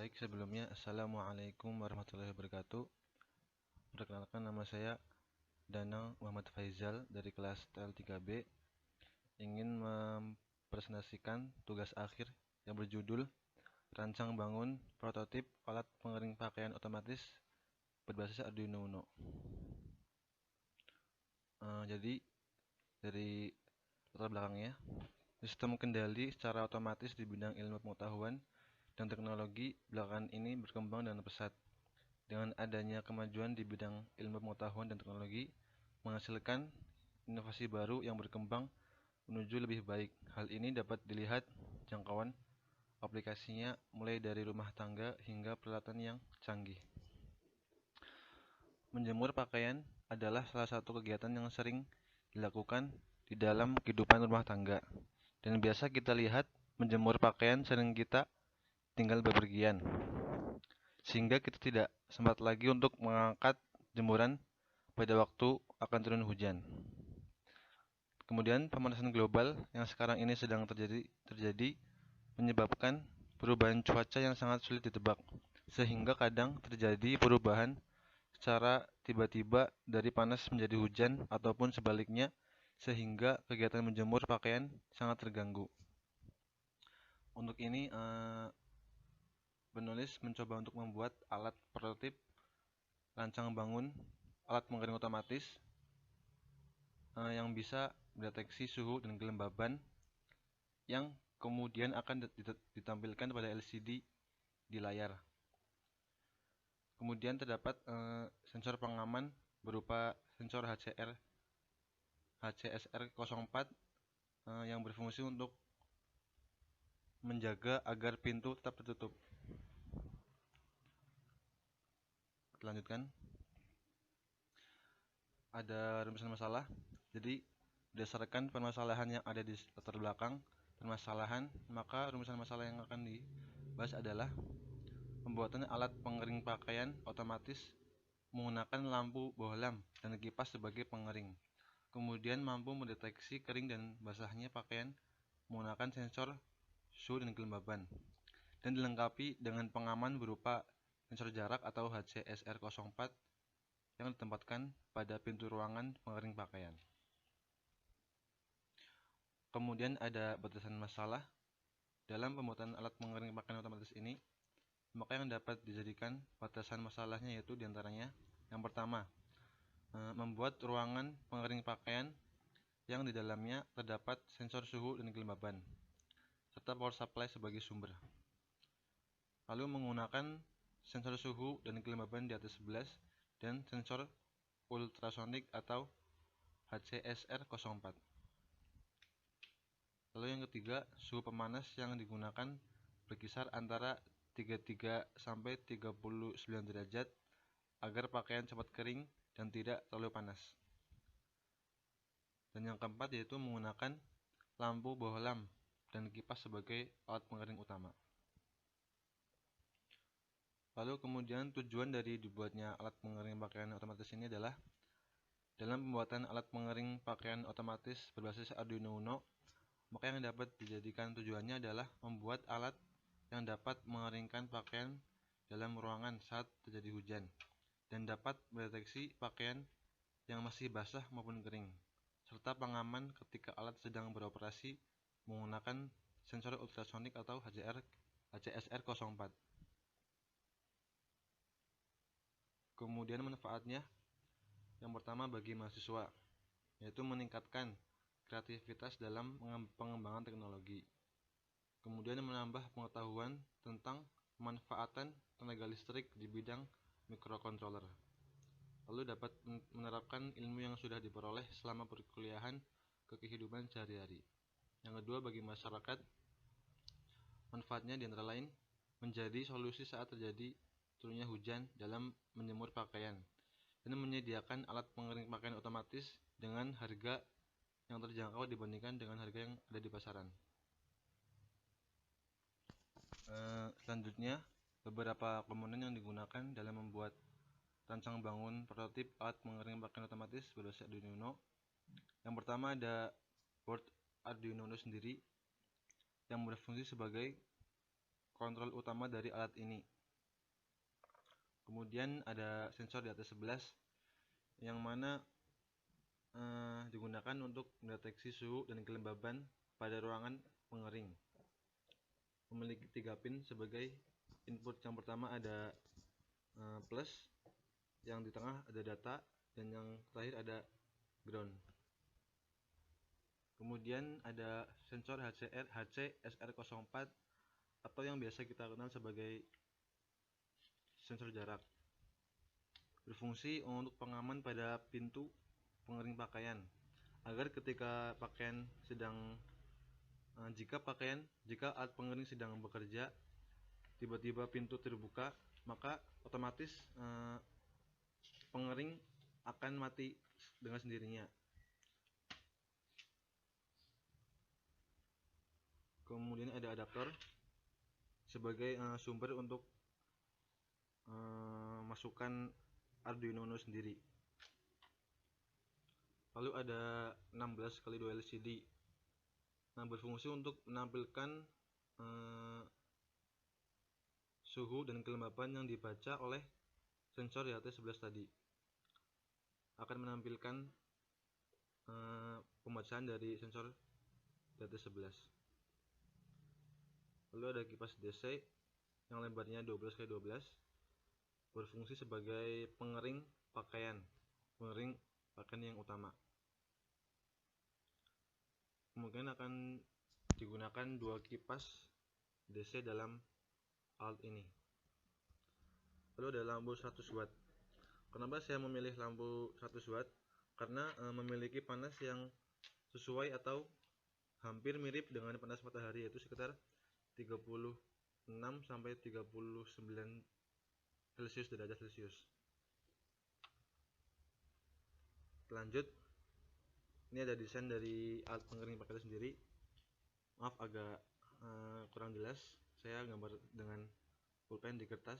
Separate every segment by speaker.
Speaker 1: Baik, sebelumnya Assalamualaikum warahmatullahi wabarakatuh. Perkenalkan, nama saya Danang Muhammad Faizal dari kelas TL3B. Ingin mempresentasikan tugas akhir yang berjudul Rancang Bangun Prototip Alat Pengering Pakaian Otomatis berbasis Arduino Uno. Jadi dari latar belakangnya, sistem kendali secara otomatis di bidang ilmu pengetahuan dan teknologi belakangan ini berkembang dengan pesat. Dengan adanya kemajuan di bidang ilmu pengetahuan dan teknologi, menghasilkan inovasi baru yang berkembang menuju lebih baik. Hal ini dapat dilihat jangkauan aplikasinya mulai dari rumah tangga hingga peralatan yang canggih. Menjemur pakaian adalah salah satu kegiatan yang sering dilakukan di dalam kehidupan rumah tangga. Dan biasa kita lihat menjemur pakaian sering kita tinggal bepergian, sehingga kita tidak sempat lagi untuk mengangkat jemuran pada waktu akan turun hujan. Kemudian pemanasan global yang sekarang ini sedang terjadi menyebabkan perubahan cuaca yang sangat sulit ditebak, sehingga kadang terjadi perubahan secara tiba-tiba dari panas menjadi hujan ataupun sebaliknya, sehingga kegiatan menjemur pakaian sangat terganggu. Untuk ini, penulis mencoba untuk membuat alat prototip rancang bangun alat pengering otomatis yang bisa mendeteksi suhu dan kelembaban yang kemudian akan ditampilkan pada LCD di layar. Kemudian terdapat sensor pengaman berupa sensor HCSR04 yang berfungsi untuk menjaga agar pintu tetap tertutup. Lanjutkan. Ada rumusan masalah. Jadi berdasarkan permasalahan yang ada di latar belakang permasalahan, maka rumusan masalah yang akan dibahas adalah pembuatan alat pengering pakaian otomatis menggunakan lampu bohlam dan kipas sebagai pengering. Kemudian mampu mendeteksi kering dan basahnya pakaian menggunakan sensor suhu dan kelembaban, dan dilengkapi dengan pengaman berupa sensor jarak atau HCSR04 yang ditempatkan pada pintu ruangan pengering pakaian. Kemudian ada batasan masalah dalam pembuatan alat pengering pakaian otomatis ini, maka yang dapat dijadikan batasan masalahnya yaitu diantaranya yang pertama, membuat ruangan pengering pakaian yang di dalamnya terdapat sensor suhu dan kelembaban serta power supply sebagai sumber. Lalu menggunakan sensor suhu dan kelembaban di atas 11 dan sensor ultrasonik atau HCSR04. Lalu yang ketiga, suhu pemanas yang digunakan berkisar antara 33 sampai 39 derajat agar pakaian cepat kering dan tidak terlalu panas. Dan yang keempat yaitu menggunakan lampu bohlam dan kipas sebagai alat pengering utama. Lalu kemudian tujuan dari dibuatnya alat pengering pakaian otomatis ini adalah dalam pembuatan alat pengering pakaian otomatis berbasis Arduino Uno, maka yang dapat dijadikan tujuannya adalah membuat alat yang dapat mengeringkan pakaian dalam ruangan saat terjadi hujan dan dapat mendeteksi pakaian yang masih basah maupun kering, serta pengaman ketika alat sedang beroperasi menggunakan sensor ultrasonik atau HCSR04. Kemudian manfaatnya yang pertama bagi mahasiswa, yaitu meningkatkan kreativitas dalam pengembangan teknologi. Kemudian menambah pengetahuan tentang pemanfaatan tenaga listrik di bidang microcontroller. Lalu dapat menerapkan ilmu yang sudah diperoleh selama perkuliahan ke kehidupan sehari-hari. Yang kedua, bagi masyarakat, manfaatnya diantara lain menjadi solusi saat terjadi turunnya hujan dalam menjemur pakaian, dan menyediakan alat pengering pakaian otomatis dengan harga yang terjangkau dibandingkan dengan harga yang ada di pasaran. Selanjutnya, beberapa komponen yang digunakan dalam membuat rancang bangun prototip alat pengering pakaian otomatis berbasis Arduino Uno. Yang pertama ada board Arduino Uno sendiri yang berfungsi sebagai kontrol utama dari alat ini. Kemudian ada sensor di atas 11 yang mana digunakan untuk mendeteksi suhu dan kelembaban pada ruangan pengering. Memiliki 3 pin sebagai input. Yang pertama ada plus, yang di tengah ada data, dan yang terakhir ada ground. Kemudian ada sensor HCSR04 atau yang biasa kita kenal sebagai sensor jarak. Berfungsi untuk pengaman pada pintu pengering pakaian agar ketika pakaian sedang jika alat pengering sedang bekerja, tiba-tiba pintu terbuka, maka otomatis pengering akan mati dengan sendirinya. Kemudian ada adaptor sebagai sumber untuk masukkan Arduino Uno sendiri. Lalu ada 16x2 LCD. Berfungsi untuk menampilkan suhu dan kelembapan yang dibaca oleh sensor di atas 11 tadi. Akan menampilkan pembacaan dari sensor di atas 11. Lalu ada kipas DC yang lebarnya 12x12, berfungsi sebagai pengering pakaian yang utama. Kemungkinan akan digunakan 2 kipas DC dalam alat ini. Lalu ada lampu 100 watt. Kenapa saya memilih lampu 100 watt? Karena memiliki panas yang sesuai atau hampir mirip dengan panas matahari, yaitu sekitar 36 sampai 39 derajat Celcius. Lanjut, ini ada desain dari alat pengering pakaian sendiri. Maaf agak kurang jelas, saya gambar dengan pulpen di kertas.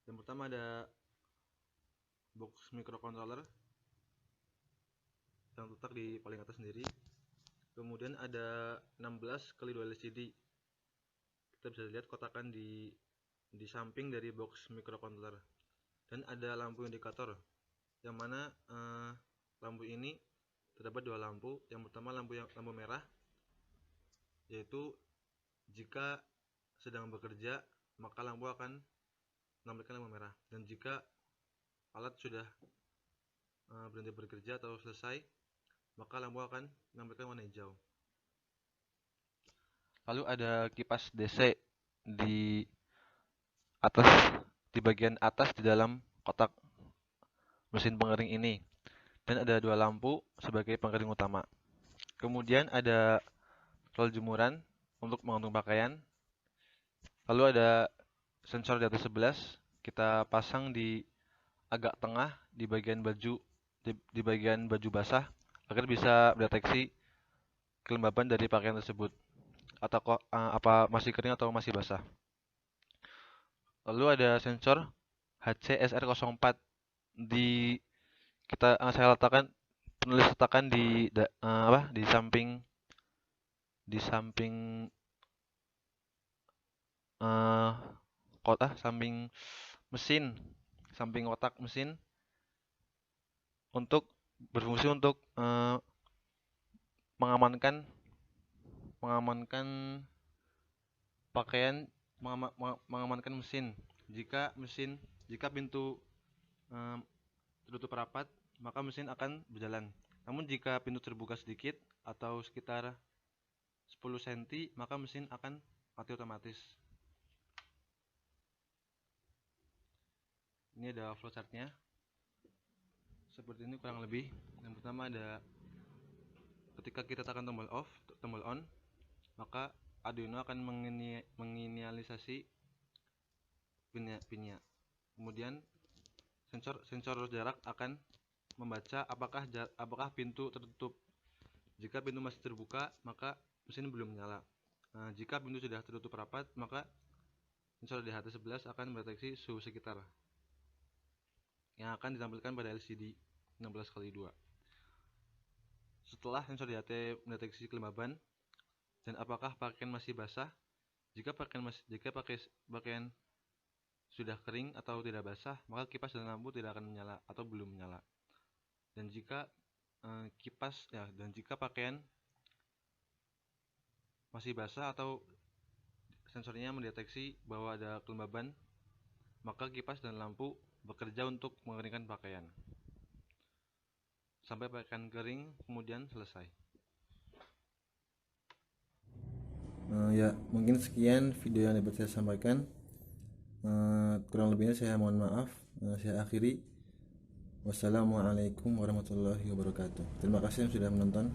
Speaker 1: Yang pertama ada box microcontroller yang terletak di paling atas sendiri. Kemudian ada 16x2 LCD. Kita bisa lihat kotakan di samping dari box microcontroller. Dan ada lampu indikator, yang mana lampu ini terdapat 2 lampu. Yang pertama lampu merah, yaitu jika sedang bekerja maka lampu akan menampilkan lampu merah, dan jika alat sudah berhenti bekerja atau selesai, maka lampu akan menampilkan warna hijau. Lalu ada kipas DC di bagian atas di dalam kotak mesin pengering ini, dan ada 2 lampu sebagai pengering utama. Kemudian ada roll jemuran untuk menggantung pakaian. Lalu ada sensor di atas 11, kita pasang di agak tengah di bagian baju basah agar bisa mendeteksi kelembaban dari pakaian tersebut, atau apa masih kering atau masih basah. Lalu ada sensor HCSR04 saya letakkan di samping samping kotak mesin, untuk berfungsi untuk mengamankan pakaian, mengamankan mesin. Jika pintu tertutup rapat, maka mesin akan berjalan. Namun jika pintu terbuka sedikit atau sekitar 10 cm, maka mesin akan mati otomatis. Ini ada flowchartnya seperti ini kurang lebih. Yang pertama ada ketika kita tekan tombol on, maka Arduino akan menginisialisasi pinnya. Kemudian sensor jarak akan membaca apakah pintu tertutup. Jika pintu masih terbuka, maka mesin belum menyala. Jika pintu sudah tertutup rapat, maka sensor di HT11 akan mendeteksi suhu sekitar yang akan ditampilkan pada LCD 16x2. Setelah sensor di HT mendeteksi kelembaban dan apakah pakaian masih basah, Jika pakaian sudah kering atau tidak basah, maka kipas dan lampu tidak akan menyala atau belum menyala. Dan jika pakaian masih basah atau sensornya mendeteksi bahwa ada kelembaban, maka kipas dan lampu bekerja untuk mengeringkan pakaian sampai pakaian kering, kemudian selesai.
Speaker 2: Ya, mungkin sekian video yang dapat saya sampaikan. Kurang lebihnya saya mohon maaf. Saya akhiri. Wassalamualaikum warahmatullahi wabarakatuh. Terima kasih yang sudah menonton.